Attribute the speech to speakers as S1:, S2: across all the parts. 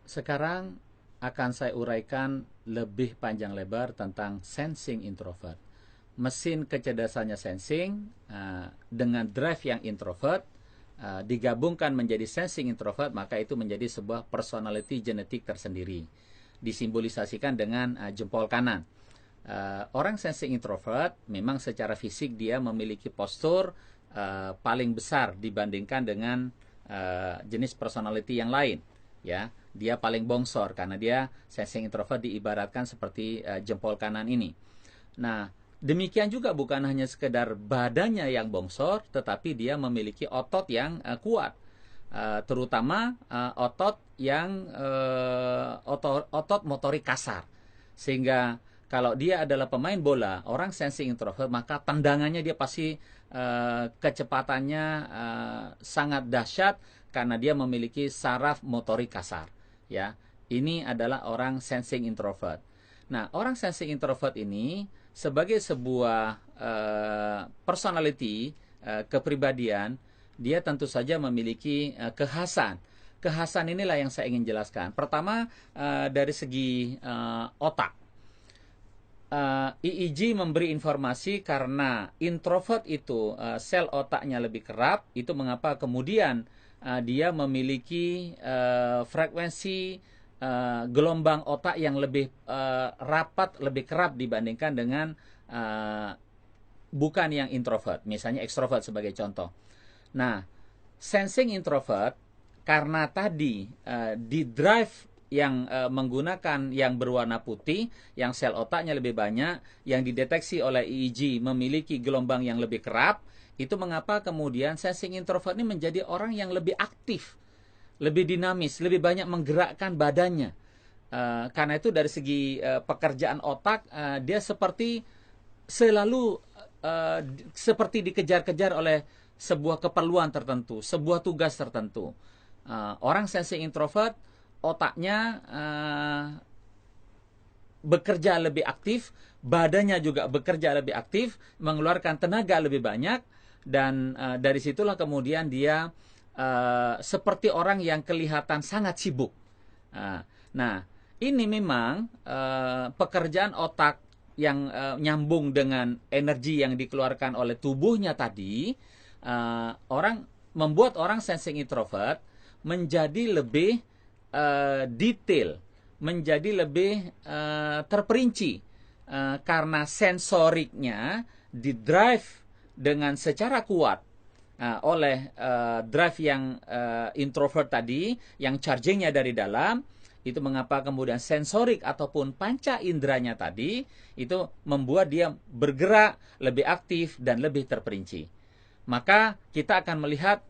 S1: Sekarang akan saya uraikan lebih panjang lebar tentang sensing introvert. Mesin kecerdasannya sensing dengan drive yang introvert digabungkan menjadi sensing introvert, maka itu menjadi sebuah personality genetik tersendiri. Disimbolisasikan dengan jempol kanan. Orang sensing introvert memang secara fisik dia memiliki postur paling besar dibandingkan dengan jenis personality yang lain, ya. Dia paling bongsor karena dia sensing introvert diibaratkan seperti jempol kanan ini. Nah, demikian juga bukan hanya sekedar badannya yang bongsor, tetapi dia memiliki otot yang kuat, terutama otot yang otot motorik kasar, sehingga kalau dia adalah pemain bola, orang sensing introvert, maka tendangannya dia pasti kecepatannya sangat dahsyat karena dia memiliki saraf motorik kasar. Ya, ini adalah orang sensing introvert. Nah, orang sensing introvert ini sebagai sebuah personality, kepribadian, dia tentu saja memiliki kekhasan. Kekhasan inilah yang saya ingin jelaskan. Pertama, dari segi otak. EEG memberi informasi karena introvert itu sel otaknya lebih kerap, itu mengapa kemudian dia memiliki frekuensi gelombang otak yang lebih rapat, lebih kerap dibandingkan dengan bukan yang introvert, misalnya ekstrovert sebagai contoh. Nah, sensing introvert karena tadi di drive yang menggunakan yang berwarna putih, yang sel otaknya lebih banyak, yang dideteksi oleh EEG memiliki gelombang yang lebih kerap, itu mengapa kemudian sensing introvert ini menjadi orang yang lebih aktif, lebih dinamis, lebih banyak menggerakkan badannya. Karena itu dari segi pekerjaan otak, dia seperti selalu seperti dikejar-kejar oleh sebuah keperluan tertentu, sebuah tugas tertentu. Orang sensing introvert otaknya bekerja lebih aktif, badannya juga bekerja lebih aktif, mengeluarkan tenaga lebih banyak, dan dari situlah kemudian dia seperti orang yang kelihatan sangat sibuk. Nah, ini memang pekerjaan otak yang nyambung dengan energi yang dikeluarkan oleh tubuhnya tadi, membuat orang sensing introvert menjadi lebih detail, menjadi lebih terperinci, karena sensoriknya didrive dengan secara kuat oleh drive yang introvert tadi, yang chargingnya dari dalam. Itu mengapa kemudian sensorik ataupun panca inderanya tadi itu membuat dia bergerak lebih aktif dan lebih terperinci. Maka kita akan melihat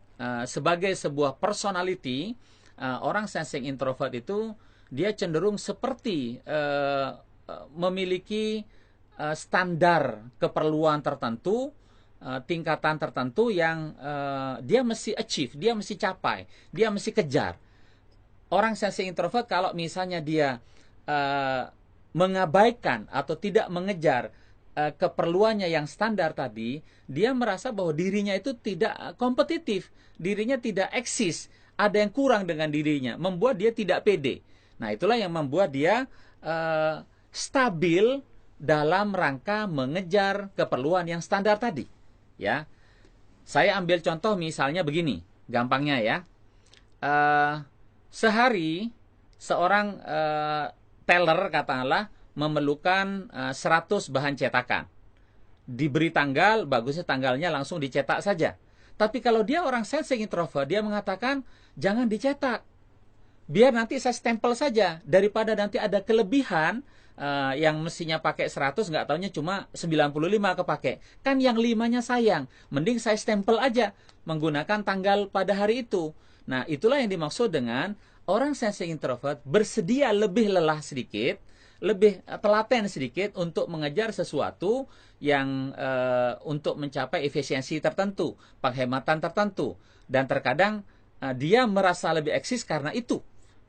S1: sebagai sebuah personality, orang sensing introvert itu dia cenderung seperti memiliki standar keperluan tertentu, tingkatan tertentu yang dia mesti achieve, dia mesti capai, dia mesti kejar. Orang sensing introvert kalau misalnya dia mengabaikan atau tidak mengejar keperluannya yang standar tadi, dia merasa bahwa dirinya itu tidak kompetitif, dirinya tidak eksis, ada yang kurang dengan dirinya, membuat dia tidak pede. Nah, itulah yang membuat dia stabil dalam rangka mengejar keperluan yang standar tadi. Ya, saya ambil contoh misalnya begini, gampangnya ya. Sehari seorang teller katakanlah memerlukan 100 bahan cetakan. Diberi tanggal, bagusnya tanggalnya langsung dicetak saja. Tapi kalau dia orang sensing introvert, dia mengatakan jangan dicetak. Biar nanti saya stempel saja, daripada nanti ada kelebihan yang mestinya pakai 100, nggak taunya cuma 95 kepake. Kan yang 5-nya sayang. Mending saya stempel aja menggunakan tanggal pada hari itu. Nah, itulah yang dimaksud dengan orang sensing introvert bersedia lebih lelah sedikit, lebih telaten sedikit untuk mengejar sesuatu yang untuk mencapai efisiensi tertentu, penghematan tertentu. Dan terkadang dia merasa lebih eksis karena itu.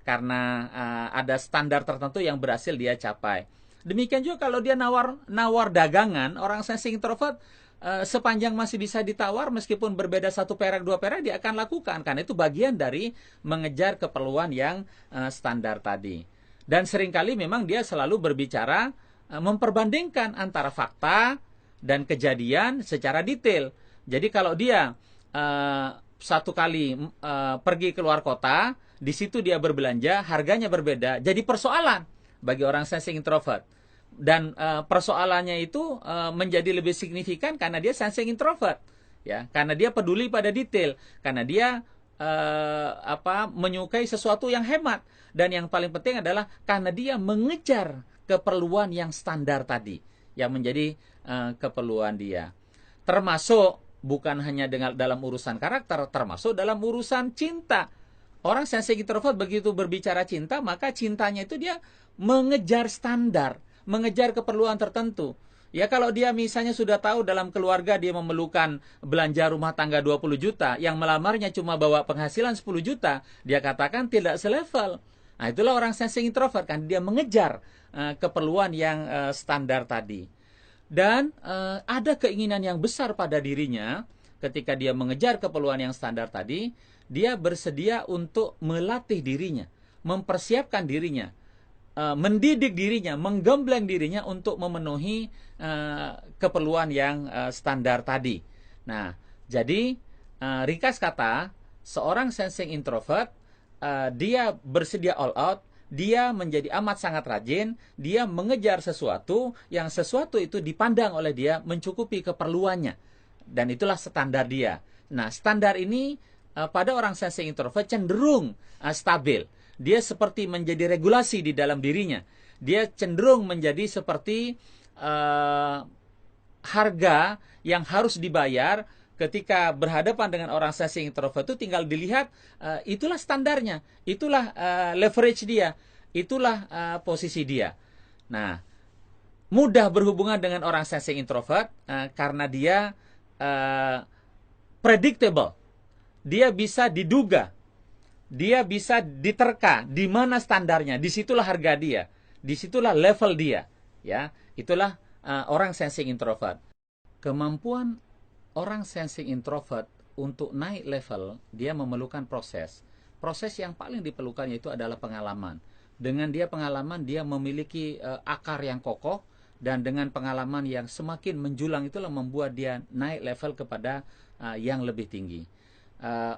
S1: Karena ada standar tertentu yang berhasil dia capai. Demikian juga kalau dia nawar dagangan, orang sensing introvert sepanjang masih bisa ditawar, meskipun berbeda 1 perak 2 perak, dia akan lakukan karena itu bagian dari mengejar keperluan yang standar tadi. Dan seringkali memang dia selalu berbicara memperbandingkan antara fakta dan kejadian secara detail. Jadi kalau dia satu kali pergi keluar kota, di situ dia berbelanja, harganya berbeda, jadi persoalan bagi orang sensing introvert. Dan persoalannya itu menjadi lebih signifikan karena dia sensing introvert, ya, karena dia peduli pada detail, karena dia menyukai sesuatu yang hemat, dan yang paling penting adalah karena dia mengejar keperluan yang standar tadi, yang menjadi keperluan dia. Termasuk bukan hanya dalam urusan karakter, termasuk dalam urusan cinta. Orang sensing introvert begitu berbicara cinta, maka cintanya itu dia mengejar standar, mengejar keperluan tertentu. Ya, kalau dia misalnya sudah tahu dalam keluarga dia memerlukan belanja rumah tangga 20 juta, yang melamarnya cuma bawa penghasilan 10 juta, dia katakan tidak selevel. Nah, itulah orang sensing introvert, kan dia mengejar keperluan yang standar tadi. Dan ada keinginan yang besar pada dirinya ketika dia mengejar keperluan yang standar tadi, dia bersedia untuk melatih dirinya, mempersiapkan dirinya, mendidik dirinya, menggembleng dirinya untuk memenuhi keperluan yang standar tadi. Nah, jadi ringkas kata, seorang sensing introvert, dia bersedia all out, dia menjadi amat sangat rajin, dia mengejar sesuatu, yang sesuatu itu dipandang oleh dia mencukupi keperluannya. Dan itulah standar dia. Nah, standar ini pada orang sensing introvert cenderung stabil. Dia seperti menjadi regulasi di dalam dirinya. Dia cenderung menjadi seperti harga yang harus dibayar ketika berhadapan dengan orang sensing introvert itu tinggal dilihat, itulah standarnya, itulah leverage dia, itulah posisi dia. Nah, mudah berhubungan dengan orang sensing introvert karena dia predictable. Dia bisa diduga, dia bisa diterka di mana standarnya, disitulah harga dia, disitulah level dia, ya. Itulah orang sensing introvert. Kemampuan orang sensing introvert untuk naik level, dia memerlukan proses. Proses yang paling diperlukan itu adalah pengalaman. Dengan dia pengalaman, dia memiliki akar yang kokoh, dan dengan pengalaman yang semakin menjulang itulah membuat dia naik level kepada yang lebih tinggi.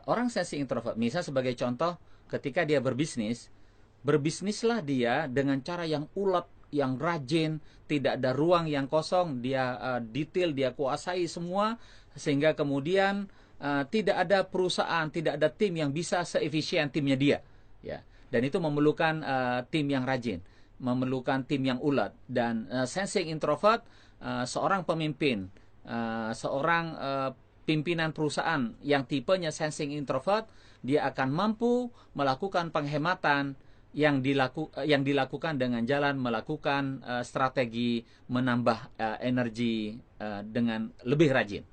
S1: Orang sensing introvert, misal sebagai contoh, ketika dia berbisnislah dia dengan cara yang ulet, yang rajin, tidak ada ruang yang kosong, dia detail, dia kuasai semua, sehingga kemudian tidak ada perusahaan, tidak ada tim yang bisa seefisien timnya dia, ya. Dan itu memerlukan tim yang rajin, memerlukan tim yang ulet. Dan sensing introvert, seorang pemimpin, seorang pimpinan perusahaan yang tipenya sensing introvert, dia akan mampu melakukan penghematan yang dilakukan dengan jalan melakukan strategi menambah energi dengan lebih rajin.